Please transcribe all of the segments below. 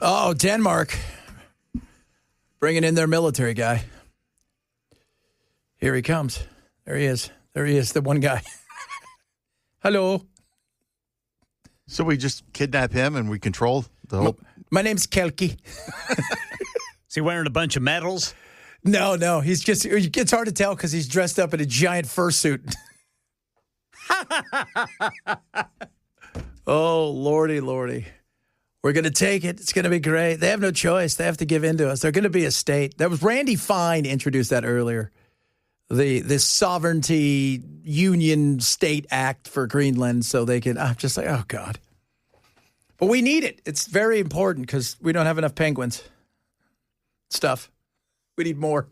Oh, Denmark. Bringing in their military guy. Here he comes. There he is. There he is, the one guy. Hello. So we just kidnap him and we control the whole... My name's Kelki. Is he wearing a bunch of medals? No. He's just... It's hard to tell because he's dressed up in a giant fursuit. Oh, lordy. We're going to take it. It's going to be great. They have no choice. They have to give in to us. They're going to be a state. That was Randy Fine introduced that earlier. This Sovereignty Union State Act for Greenland so they can... I'm just like, oh, God. But we need it. It's very important because we don't have enough penguins. Stuff. We need more.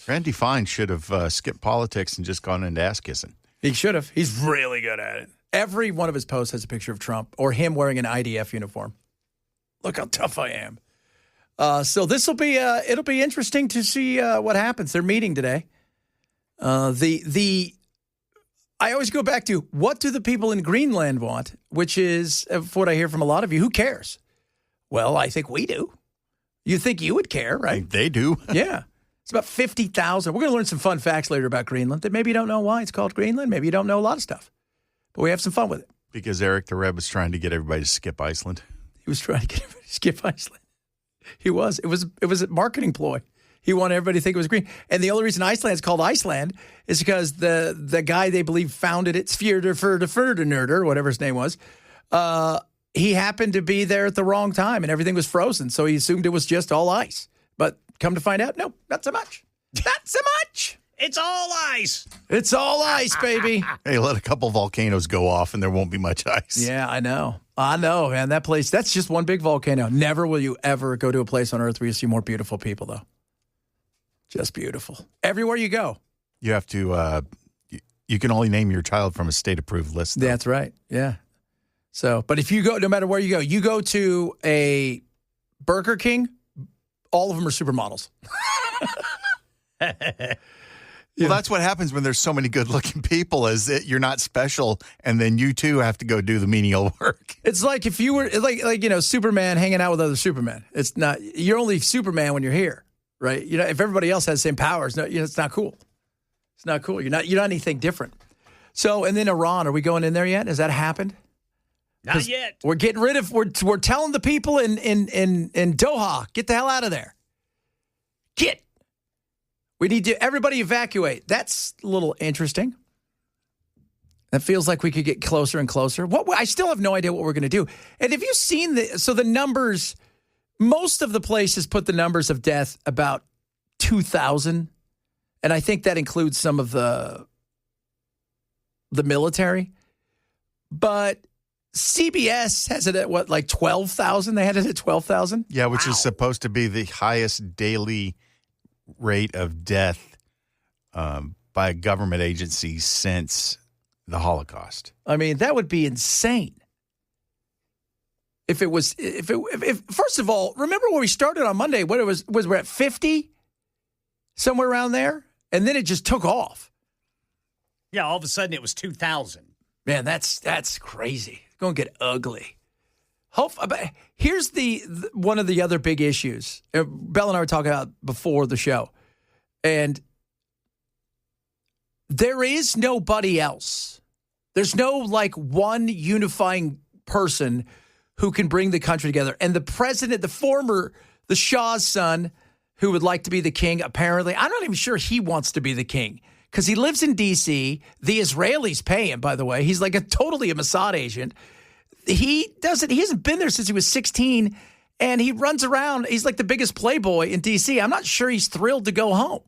Randy Fine should have skipped politics and just gone into ass kissing. He should have. He's really good at it. Every one of his posts has a picture of Trump or him wearing an IDF uniform. Look how tough I am. So this will be it'll be interesting to see what happens. They're meeting today. I always go back to what do the people in Greenland want, which is what I hear from a lot of you. Who cares? Well, I think we do. You think you would care, right? They do. Yeah. It's about 50,000. We're going to learn some fun facts later about Greenland that maybe you don't know why it's called Greenland. Maybe you don't know a lot of stuff. But we have some fun with it. Because Eric the Reb was trying to get everybody to skip Iceland. He was trying to get everybody to skip Iceland. He was. It was a marketing ploy. He wanted everybody to think it was green. And the only reason Iceland is called Iceland is because the guy they believe founded it, Fjörður, whatever his name was, he happened to be there at the wrong time and everything was frozen. So he assumed it was just all ice. But come to find out, no, not so much. Not so much. It's all ice. It's all ice, baby. Hey, let a couple volcanoes go off and there won't be much ice. Yeah, I know, man. That place, that's just one big volcano. Never will you ever go to a place on Earth where you see more beautiful people, though. Just beautiful. Everywhere you go. You have to, you can only name your child from a state-approved list, though. That's right, yeah. So, but if you go, no matter where you go to a Burger King, all of them are supermodels. Well, that's what happens when there's so many good-looking people is that you're not special, and then you, too, have to go do the menial work. It's like if you were, like Superman hanging out with other Supermen. It's not, you're only Superman when you're here, right? You know, if everybody else has the same powers, no, it's not cool. It's not cool. You're not anything different. So, and then Iran, are we going in there yet? Has that happened? Not yet. We're getting rid of, we're telling the people in Doha, get the hell out of there. We need to, everybody evacuate. That's a little interesting. That feels like we could get closer and closer. I still have no idea what we're going to do. And have you seen the numbers, most of the places put the numbers of death about 2,000. And I think that includes some of the military. But CBS has it at what, like 12,000? They had it at 12,000? Yeah, which is supposed to be the highest daily rate of death by a government agency since the Holocaust. I mean, that would be insane. If first of all, remember where we started on Monday? What it was we're at 50, somewhere around there, and then it just took off. Yeah, all of a sudden it was 2,000. Man, that's crazy. It's going to get ugly. Here's one of the other big issues. Bell and I were talking about before the show. And there is nobody else. There's no one unifying person who can bring the country together. And the president, the Shah's son, who would like to be the king, apparently, I'm not even sure he wants to be the king because he lives in D.C. The Israelis pay him, by the way. He's totally a Mossad agent. He hasn't been there since he was 16, and he runs around. He's like the biggest playboy in D.C. I'm not sure he's thrilled to go home.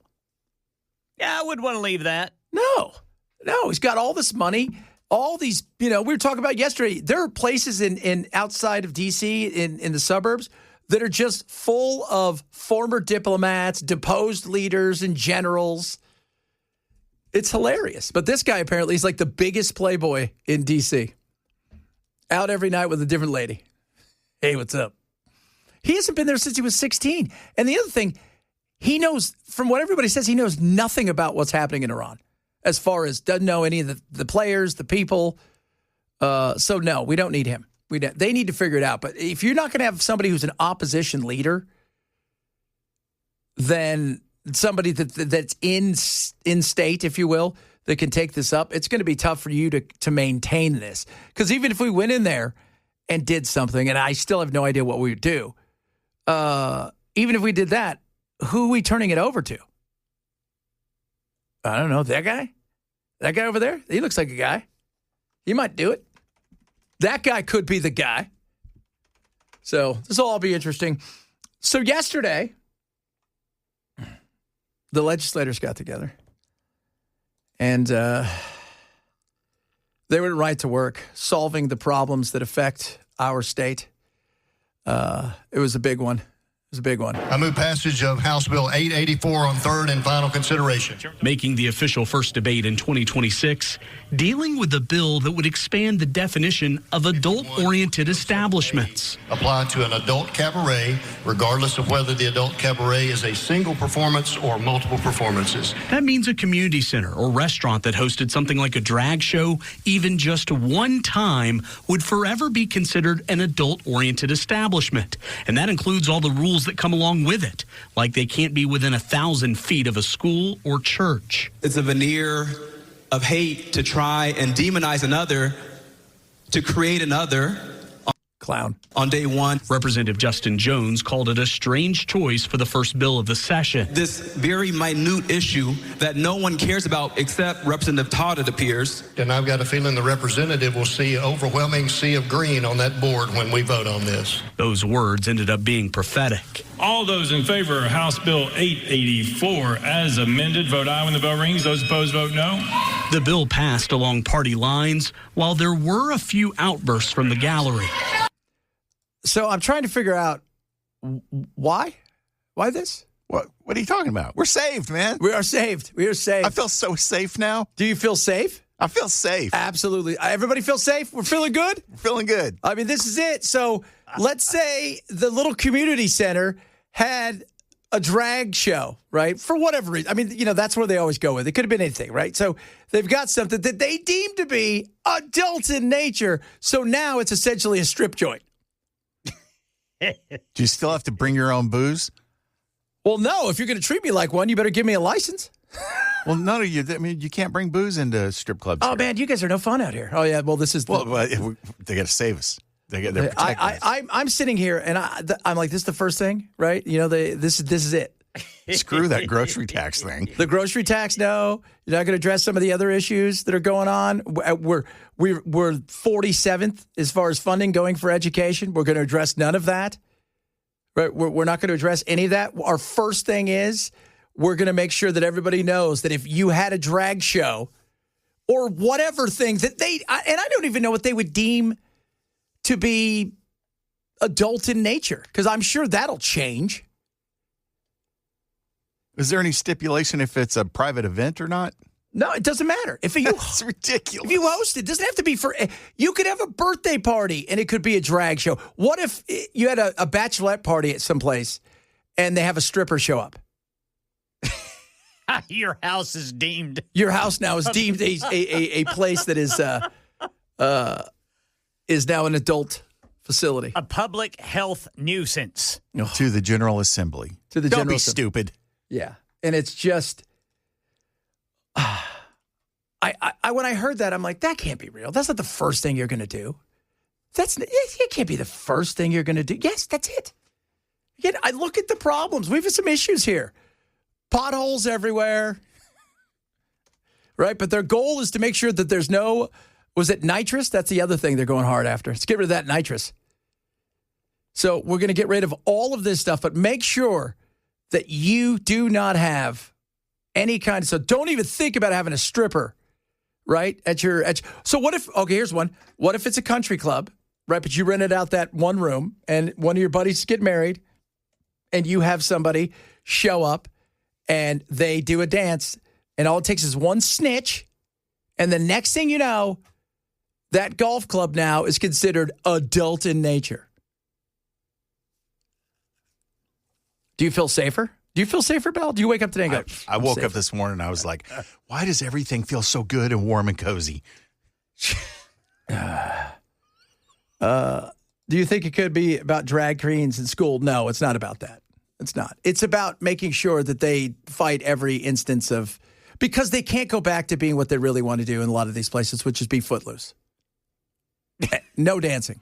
Yeah, I wouldn't want to leave that. No, he's got all this money, all these, we were talking about yesterday. There are places in outside of D.C., in the suburbs, that are just full of former diplomats, deposed leaders, and generals. It's hilarious. But this guy apparently is like the biggest playboy in D.C., out every night with a different lady. Hey, what's up? He hasn't been there since he was 16. And the other thing, he knows, from what everybody says, he knows nothing about what's happening in Iran. As far as doesn't know any of the players, the people. So no, we don't need him. They need to figure it out. But if you're not going to have somebody who's an opposition leader, then somebody that's in state, if you will, that can take this up, it's going to be tough for you to maintain this. Because even if we went in there and did something, and I still have no idea what we would do, even if we did that, who are we turning it over to? I don't know. That guy? That guy over there? He looks like a guy. He might do it. That guy could be the guy. So this will all be interesting. So yesterday, the legislators got together. And they went right to work solving the problems that affect our state. It was a big one. It was a big one. I move passage of House Bill 884 on third and final consideration. Making the official first debate in 2026, dealing with the bill that would expand the definition of adult-oriented establishments. Apply to an adult cabaret, regardless of whether the adult cabaret is a single performance or multiple performances. That means a community center or restaurant that hosted something like a drag show, even just one time, would forever be considered an adult-oriented establishment. And that includes all the rules that come along with it, like they can't be within 1,000 feet of a school or church. It's a veneer of hate to try and demonize another, to create another. Clown. On day one, Representative Justin Jones called it a strange choice for the first bill of the session. this very minute issue that no one cares about except Representative Todd, it appears. And I've got a feeling the representative will see an overwhelming sea of green on that board when we vote on this. Those words ended up being prophetic. All those in favor of House Bill 884 as amended, vote aye when the bell rings. Those opposed, vote no. The bill passed along party lines, while there were a few outbursts from the gallery. So I'm trying to figure out why? Why this? What are you talking about? We're saved, man. We are saved. We are saved. I feel so safe now. Do you feel safe? I feel safe. Absolutely. Everybody feel safe? We're feeling good? We're feeling good. I mean, this is it. So let's say the little community center had a drag show, right? For whatever reason. I mean, that's where they always go with. It could have been anything, right? So they've got something that they deem to be adult in nature. So now it's essentially a strip joint. Do you still have to bring your own booze? Well, no. If you're going to treat me like one, you better give me a license. Well, none of you. I mean, you can't bring booze into strip clubs. Oh, here. man, you guys are no fun out here. Oh, yeah. Well, this is. Well, they got to save us. They're protecting us. I'm sitting here and I'm like, this is the first thing, right? This is it. Screw that grocery tax thing. The grocery tax, no. You're not going to address some of the other issues that are going on. We're 47th as far as funding going for education. We're going to address none of that. Right? We're not going to address any of that. Our first thing is we're going to make sure that everybody knows that if you had a drag show or whatever thing that and I don't even know what they would deem to be adult in nature, because I'm sure that'll change. Is there any stipulation if it's a private event or not? No, it doesn't matter. It's ridiculous. If you host it doesn't have to be you could have a birthday party and it could be a drag show. What if you had a bachelorette party at some place and they have a stripper show up? Your house is deemed. Your house now is deemed a place that is now an adult facility. A public health nuisance. To the General Assembly. Don't General be Assembly. stupid. Yeah. And it's just, when I heard that, I'm like, that can't be real. That's not the first thing you're going to do. It can't be the first thing you're going to do. Yes, that's it. Again, I look at the problems. We've had some issues here. Potholes everywhere. Right? But their goal is to make sure that there's no, was it nitrous? That's the other thing they're going hard after. Let's get rid of that nitrous. So we're going to get rid of all of this stuff, but make sure that you do not have any kind of, so don't even think about having a stripper, right? So what if, okay, here's one. What if it's a country club, right? But you rented out that one room and one of your buddies get married and you have somebody show up and they do a dance and all it takes is one snitch. And the next thing you know, that golf club now is considered adult in nature. Do you feel safer? Do you feel safer, Bell? Do you wake up today and go, I woke up this morning and I was like, why does everything feel so good and warm and cozy? Do you think it could be about drag queens in school? No, it's not about that. It's not. It's about making sure that they fight every instance of, because they can't go back to being what they really want to do in a lot of these places, which is be footloose. No dancing.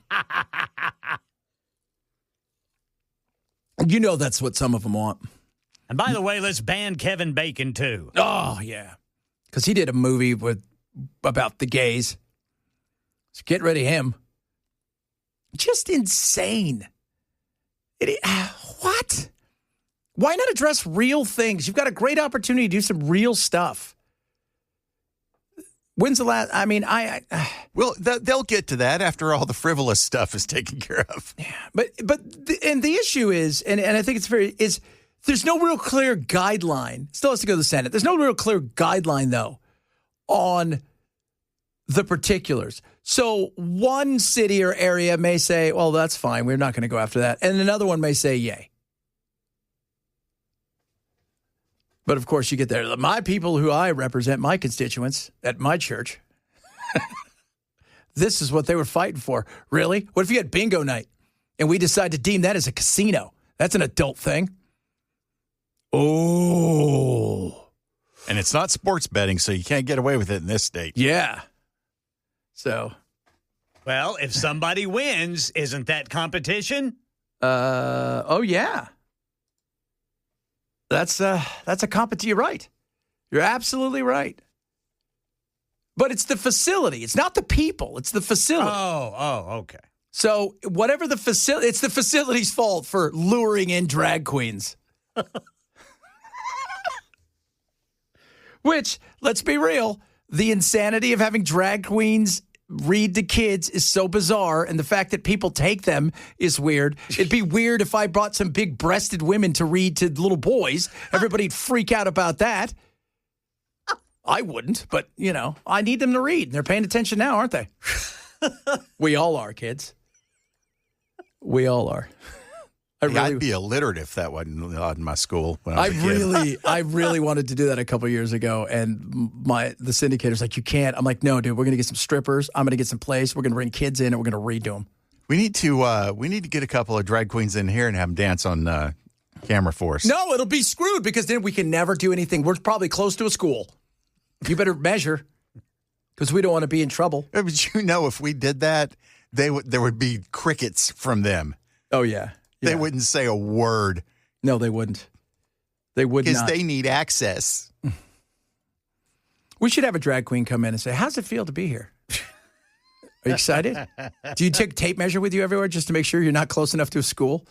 You know that's what some of them want. And by the way, let's ban Kevin Bacon, too. Oh, yeah. Because he did a movie about the gays. So get rid of him. Just insane. What? Why not address real things? You've got a great opportunity to do some real stuff. When's the last? I mean, Well, they'll get to that after all the frivolous stuff is taken care of. Yeah, but the issue is, and I think it's there's no real clear guideline. Still has to go to the Senate. There's no real clear guideline though on the particulars. So one city or area may say, "Well, that's fine. We're not going to go after that," and another one may say, "Yay." But, of course, you get there. My people who I represent, my constituents at my church, this is what they were fighting for. Really? What if you had bingo night and we decide to deem that as a casino? That's an adult thing. Oh. And it's not sports betting, so you can't get away with it in this state. Yeah. So. Well, if somebody wins, isn't that competition? Oh, yeah. That's a competition. You're right. You're absolutely right. But it's the facility. It's not the people. It's the facility. Oh, okay. So whatever the facility, it's the facility's fault for luring in drag queens. Which, let's be real, the insanity of having drag queens read to kids is so bizarre, and the fact that people take them is weird. It'd be weird if I brought some big-breasted women to read to little boys. Everybody'd freak out about that. I wouldn't, but, I need them to read. They're paying attention now, aren't they? We all are, kids. We all are. I'd be illiterate if that wasn't allowed in my school when I was a kid. I really wanted to do that a couple years ago, and the syndicator's like, you can't. I'm like, no, dude, we're going to get some strippers. I'm going to get some plays. We're going to bring kids in, and we're going to read to them. We need to get a couple of drag queens in here and have them dance on camera for us. No, it'll be screwed because then we can never do anything. We're probably close to a school. You better measure because we don't want to be in trouble. But if we did that, there would be crickets from them. Oh, yeah. They wouldn't say a word. No, they wouldn't. They would not. Because they need access. We should have a drag queen come in and say, how's it feel to be here? Are you excited? Do you take tape measure with you everywhere just to make sure you're not close enough to a school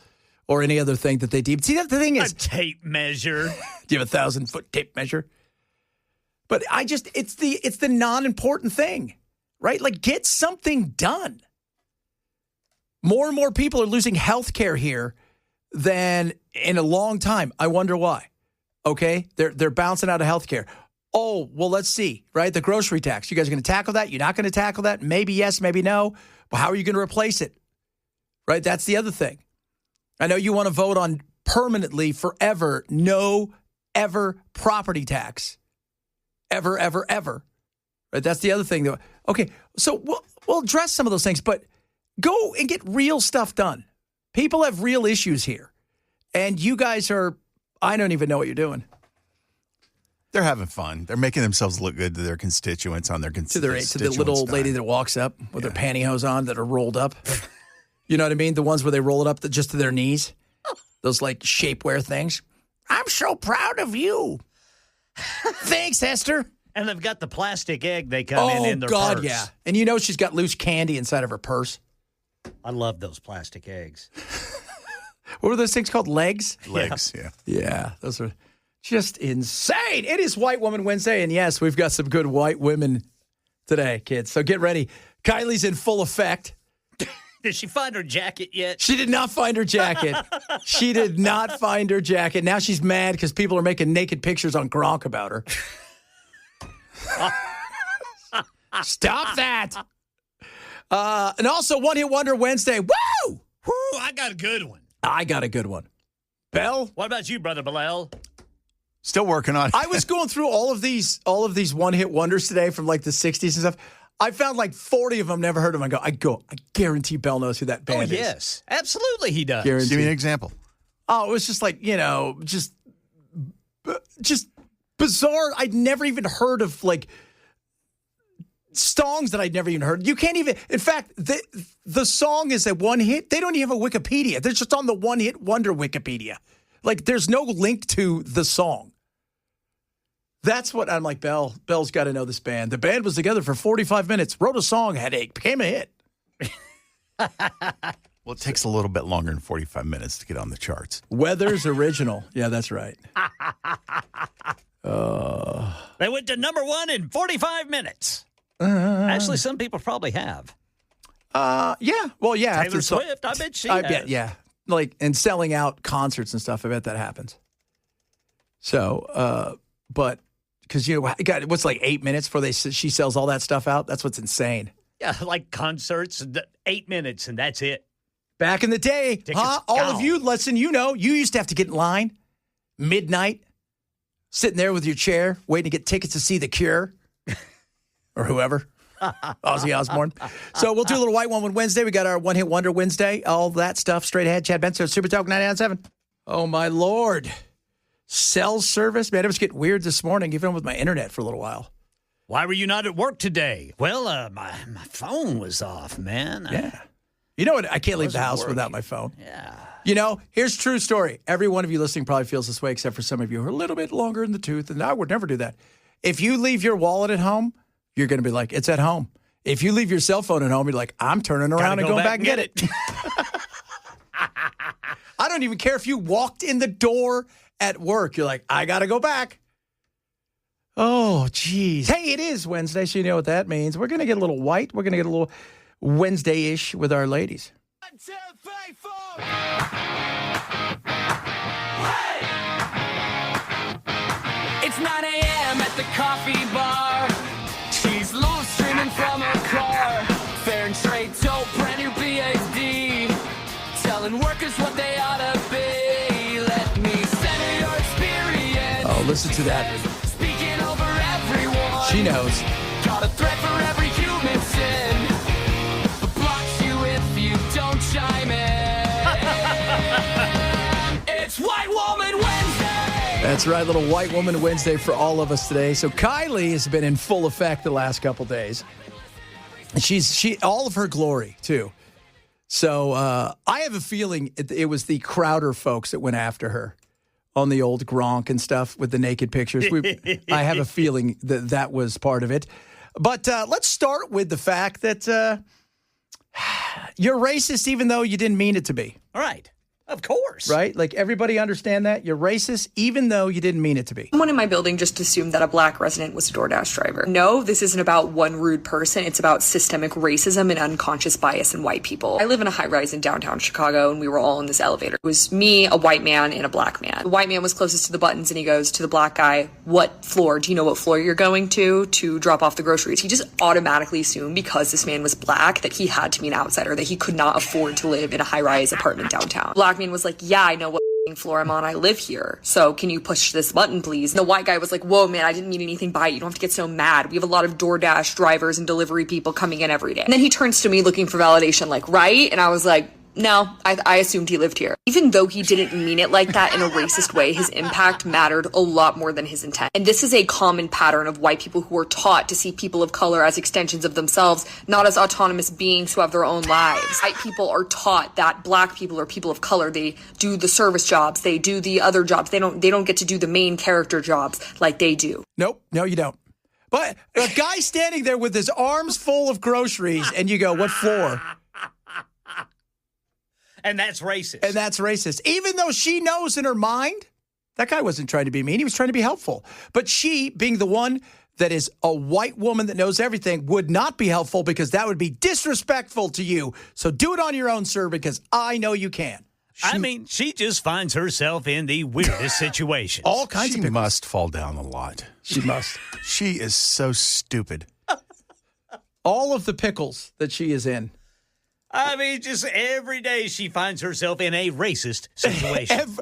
or any other thing that they deem? See, the thing is. A tape measure. Do you have a 1,000-foot tape measure? But it's the non-important thing, right? Like, get something done. More and more people are losing health care here than in a long time. I wonder why. Okay? They're bouncing out of health care. Oh, well, let's see, right? The grocery tax. You guys are going to tackle that? You're not going to tackle that? Maybe yes, maybe no. But how are you going to replace it? Right? That's the other thing. I know you want to vote on permanently, forever, no ever property tax. Ever, ever, ever. Right? That's the other thing. Okay, so we'll address some of those things, but go and get real stuff done. People have real issues here. And you guys I don't even know what you're doing. They're having fun. They're making themselves look good to their constituents on their constituents. To the little old lady that walks up with their pantyhose on that are rolled up. You know what I mean? The ones where they roll it up just to their knees. Those like shapewear things. I'm so proud of you. Thanks, Esther. And they've got the plastic egg they come in their God, purse. Yeah. And she's got loose candy inside of her purse. I love those plastic eggs. What were those things called? Legs? Legs, yeah. Yeah, those are just insane. It is White Woman Wednesday, and yes, we've got some good white women today, kids. So get ready. Kylie's in full effect. Did she find her jacket yet? She did not find her jacket. She did not find her jacket. Now she's mad because people are making naked pictures on Gronk about her. Stop that. And also, One Hit Wonder Wednesday. Woo! Woo, I got a good one. I got a good one. Bell? What about you, Brother Bilal? Still working on it. I was going through all of these one-hit wonders today from like the 60s and stuff. I found like 40 of them, never heard of them. I guarantee Bell knows who that band is. Oh, yes. Absolutely he does. Guarantee. Give me an example. Oh, it was just like, just bizarre. I'd never even heard of like songs that I'd never even heard. You can't even, in fact, the song is a one hit. They don't even have a Wikipedia. They're just on the one hit wonder Wikipedia. Like there's no link to the song. That's what I'm like, Bell's got to know this band. The band was together for 45 minutes, wrote a song, Headache, became a hit. Well, it takes a little bit longer than 45 minutes to get on the charts. Weather's original. Yeah, that's right. They went to number 1 in 45 minutes. Actually, some people probably have. Yeah. Well, yeah. Taylor Swift, I bet she has. bet, yeah. Like, and selling out concerts and stuff, I bet that happens. So, but, because, what's like 8 minutes before she sells all that stuff out? That's what's insane. Yeah, like concerts, 8 minutes, and that's it. Back in the day, all of you, listen, you used to have to get in line, midnight, sitting there with your chair, waiting to get tickets to see The Cure or whoever, Ozzy Osbourne. So we'll do a little White Woman Wednesday. We got our One Hit Wonder Wednesday, all that stuff straight ahead. Chad Benson, Super Talk 99.7. Oh, my Lord. Cell service. Man, it was getting weird this morning, even with my internet for a little while. Why were you not at work today? Well, my phone was off, man. Yeah. You know what? I can't leave the house without my phone. Yeah. Here's a true story. Every one of you listening probably feels this way, except for some of you who are a little bit longer in the tooth, and I would never do that. If you leave your wallet at home, you're going to be like, it's at home. If you leave your cell phone at home, you're like, I'm turning around and going back and get it. I don't even care if you walked in the door at work. You're like, I got to go back. Oh, geez. Hey, it is Wednesday, so you know what that means. We're going to get a little white. We're going to get a little Wednesday-ish with our ladies. 1, 2, 3, 4. Hey! It's 9 a.m. at the coffee bar. She's loose streaming from her car. Fair and straight, dope, brand new PhD. Telling workers what they ought to be. Let me center your experience. Oh, listen to that. Speaking over everyone. She knows. Got a threat for every human sin. But blocks you if you don't chime in. It's White Woman Wednesday. That's right, little White Woman Wednesday for all of us today. So Kylie has been in full effect the last couple days. She all of her glory too. So I have a feeling it was the Crowder folks that went after her on the old Gronk and stuff with the naked pictures. I have a feeling that was part of it. But let's start with the fact that you're racist even though you didn't mean it to be. All right. Of course. Right? Like everybody understand that? You're racist even though you didn't mean it to be. Someone in my building just assumed that a black resident was a DoorDash driver. No, this isn't about one rude person. It's about systemic racism and unconscious bias in white people. I live in a high-rise in downtown Chicago, and we were all in this elevator. It was me, a white man, and a black man. The white man was closest to the buttons, and he goes to the black guy, "What floor? Do you know what floor you're going to drop off the groceries?" He just automatically assumed because this man was black that he had to be an outsider, that he could not afford to live in a high-rise apartment downtown. Black man was like, "Yeah, I know what floor I'm on. I live here. So can you push this button, please?" And the white guy was like, "Whoa, man, I didn't mean anything by it. You don't have to get so mad. We have a lot of DoorDash drivers and delivery people coming in every day." And then he turns to me looking for validation, like, "Right?" And I was like, "No, I assumed he lived here." Even though he didn't mean it like that in a racist way, his impact mattered a lot more than his intent. And this is a common pattern of white people who are taught to see people of color as extensions of themselves, not as autonomous beings who have their own lives. White people are taught that black people or people of color, they do the service jobs, they do the other jobs. They don't get to do the main character jobs like they do. Nope, no, you don't. But a guy standing there with his arms full of groceries, and you go, "What floor?" And that's racist. And that's racist. Even though she knows in her mind, that guy wasn't trying to be mean. He was trying to be helpful. But she, being the one that is a white woman that knows everything, would not be helpful because that would be disrespectful to you. So do it on your own, sir, because I know you can. She just finds herself in the weirdest situations. All kinds of She people. must fall down a lot. She must. She is so stupid. All of the pickles that she is in. I mean, just every day she finds herself in a racist situation.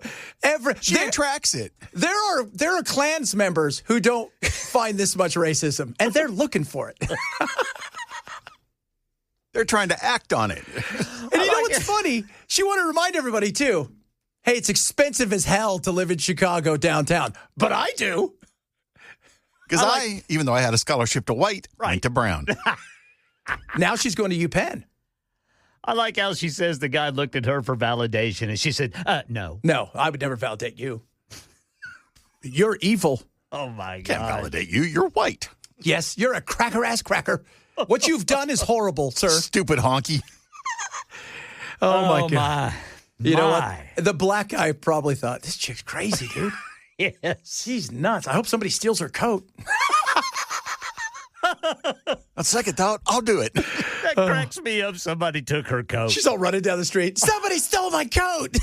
She attracts it. There are Klans members who don't find this much racism, and they're looking for it. They're trying to act on it. And you know what's funny? She wanted to remind everybody, too. Hey, it's expensive as hell to live in Chicago downtown. But I do. Because even though I had a scholarship to White, went to Brown. Now she's going to UPenn. I like how she says the guy looked at her for validation, and she said, no. No, I would never validate you. You're evil. Oh, my God. Can't validate you. You're white. Yes, you're a cracker-ass cracker. What you've done is horrible, sir. Stupid honky. Oh, my God. My. You know what? The black guy probably thought, this chick's crazy, dude. Yes. She's nuts. I hope somebody steals her coat. On second thought, I'll do it. That cracks me up. Somebody took her coat. She's all running down the street. Somebody stole my coat.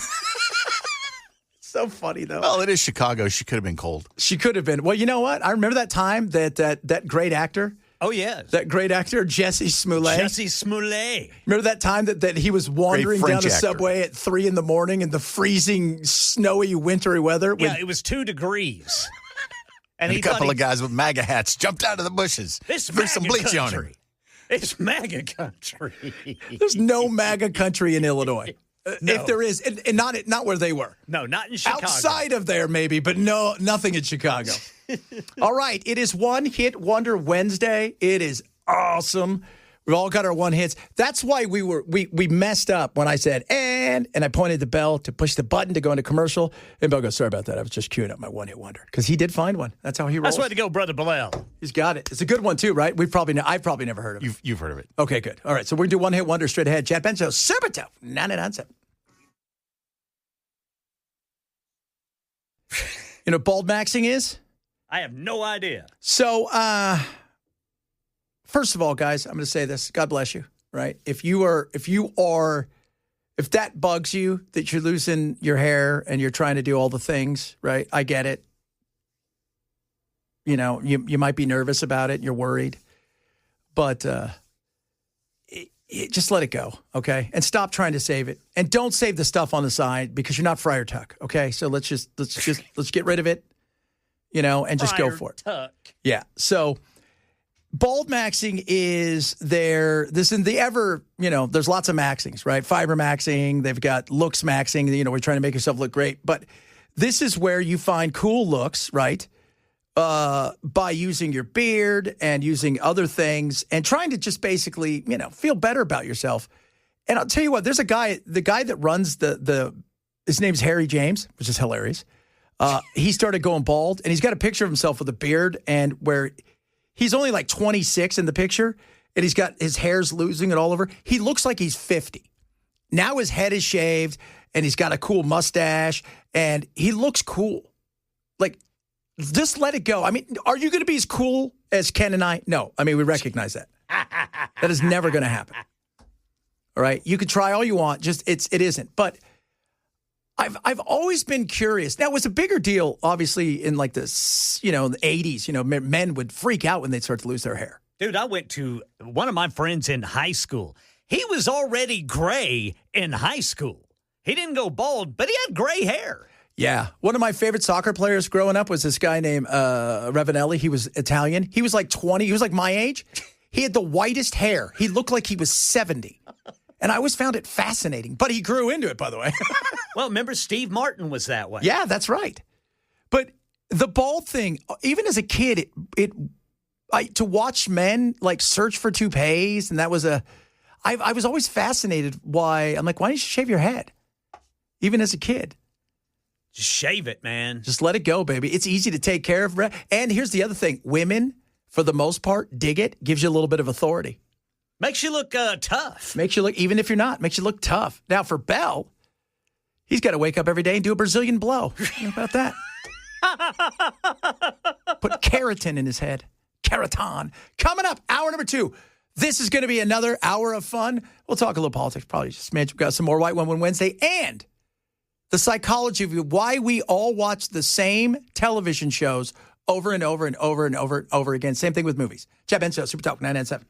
So funny, though. Well, it is Chicago. She could have been cold. She could have been. Well, you know what? I remember that time that great actor. Oh, yes. That great actor, Jesse Smollett. Jesse Smollett. Remember that time that he was wandering down the French actor. subway at 3 a.m. in the freezing, snowy, wintry weather? Yeah, it was 2 degrees. And a couple of guys with MAGA hats jumped out of the bushes. Threw some bleach on him. It's MAGA country. There's no MAGA country in Illinois. No. If there is, and not where they were. No, not in Chicago. Outside of there, maybe, but no, nothing in Chicago. All right, it is One Hit Wonder Wednesday. It is awesome. We've all got our one hits. That's why we messed up when I said and I pointed the bell to push the button to go into commercial. And Bill goes, sorry about that. I was just queuing up my one hit wonder because he did find one. That's how he rolls. That's way to go, Brother Bilal. He's got it. It's a good one too, right? I've probably never heard of it. You've heard of it. Okay, good. All right, so we're gonna do one hit wonder straight ahead. Chad Benson, Super Tough, 997. You know what bald maxing is? I have no idea. So, first of all, guys, I'm going to say this. God bless you, right? If that bugs you, that you're losing your hair and you're trying to do all the things, right? I get it. You know, you might be nervous about it. And you're worried. But just let it go, okay? And stop trying to save it. And don't save the stuff on the side because you're not Friar Tuck, okay? So let's get rid of it, you know, and just go for it. Tuck. Yeah. So bald maxing is there's lots of maxings, right? Fiber maxing, they've got looks maxing, you know, we're trying to make yourself look great. But this is where you find cool looks, right? By using your beard and using other things and trying to just basically, you know, feel better about yourself. And I'll tell you what, there's the guy that runs his name's Harry James, which is hilarious. He started going bald and he's got a picture of himself with a beard and where he's only like 26 in the picture and he's got his hair's losing it all over. He looks like he's 50. Now his head is shaved and he's got a cool mustache and he looks cool. Like, just let it go. I mean, are you going to be as cool as Ken and I? No. I mean, we recognize that. That is never going to happen. All right? You can try all you want. Just it isn't. But I've always been curious. Now, it was a bigger deal, obviously, in like the, you know, the 80s. You know, men would freak out when they'd start to lose their hair. Dude, I went to one of my friends in high school. He was already gray in high school. He didn't go bald, but he had gray hair. Yeah. One of my favorite soccer players growing up was this guy named Ravanelli. He was Italian. He was like 20. He was like my age. He had the whitest hair. He looked like he was 70. And I always found it fascinating. But he grew into it, by the way. Well, remember Steve Martin was that way. Yeah, that's right. But the bald thing, even as a kid, to watch men like search for toupees, and that was I was always fascinated why, I'm like, why don't you shave your head? Even as a kid. Just shave it, man. Just let it go, baby. It's easy to take care of. And here's the other thing. Women, for the most part, dig it. Gives you a little bit of authority. Makes you look tough. Makes you look, even if you're not, makes you look tough. Now, for Bell, he's got to wake up every day and do a Brazilian blow. How about that? Put keratin in his head. Keratin. Coming up, hour number 2. This is going to be another hour of fun. We'll talk a little politics, probably just we've got some more White One Wednesday, and the psychology of why we all watch the same television shows over and over and over and over and over again. Same thing with movies. Chad Benson, Super Talk 997.